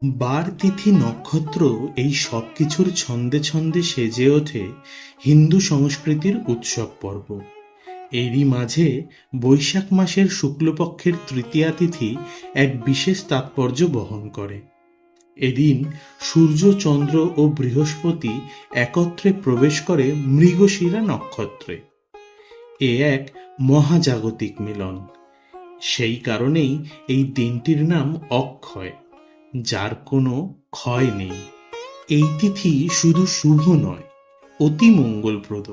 বার তিথি নক্ষত্র এই সব কিছুর ছন্দে ছন্দে সেজে ওঠে হিন্দু সংস্কৃতির উৎসব পর্ব। এরই মাঝে বৈশাখ মাসের শুক্লপক্ষের তৃতীয়া তিথি এক বিশেষ তাৎপর্য বহন করে। এদিন সূর্য, চন্দ্র ও বৃহস্পতি একত্রে প্রবেশ করে মৃগশিরা নক্ষত্রে। এ এক মহাজাগতিক মিলন। সেই কারণেই এই দিনটির নাম অক্ষয়, যার কোনো ক্ষয় নেই। এই তিথি শুধু শুভ নয়, অতি মঙ্গলপ্রদ।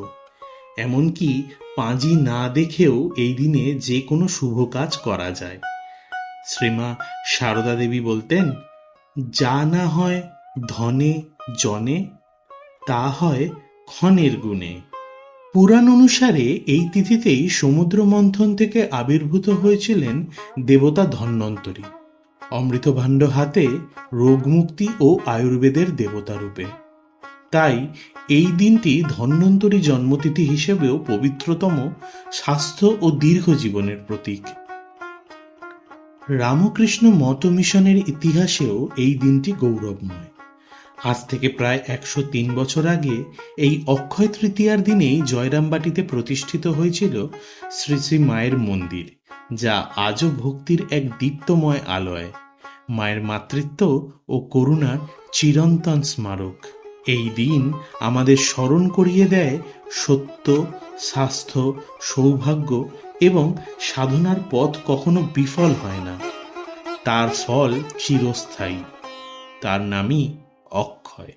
এমনকি পাঁজি না দেখেও এই দিনে যে কোনো শুভ কাজ করা যায়। শ্রীমা সারদা দেবী বলতেন, যা না হয় ধনে জনে, তা হয় ক্ষণের গুণে। পুরাণ অনুসারে এই তিথিতেই সমুদ্র মন্থন থেকে আবির্ভূত হয়েছিলেন দেবতা ধন্বন্তরী, অমৃতভাণ্ড হাতে রোগমুক্তি ও আয়ুর্বেদের দেবতা রূপে। তাই এই দিনটি ধন্বন্তরী জন্মতিথি হিসেবেও পবিত্রতম, স্বাস্থ্য ও দীর্ঘ জীবনের প্রতীক। রামকৃষ্ণ মঠ মিশনের ইতিহাসেও এই দিনটি গৌরবময়। আজ থেকে প্রায় 103 বছর আগে এই অক্ষয় তৃতীয়ার দিনেই জয়রামবাটিতে প্রতিষ্ঠিত হয়েছিল শ্রী শ্রী মায়ের মন্দির, যা আজও ভক্তির এক দীপ্তময় আলয়, মায়ের মাতৃত্ব ও করুণার চিরন্তন স্মারক। এই দিন আমাদের স্মরণ করিয়ে দেয়, সত্য, স্বাস্থ্য, সৌভাগ্য এবং সাধনার পথ কখনো বিফল হয় না, তার ফল চিরস্থায়ী। তার নামই অক্ষয়।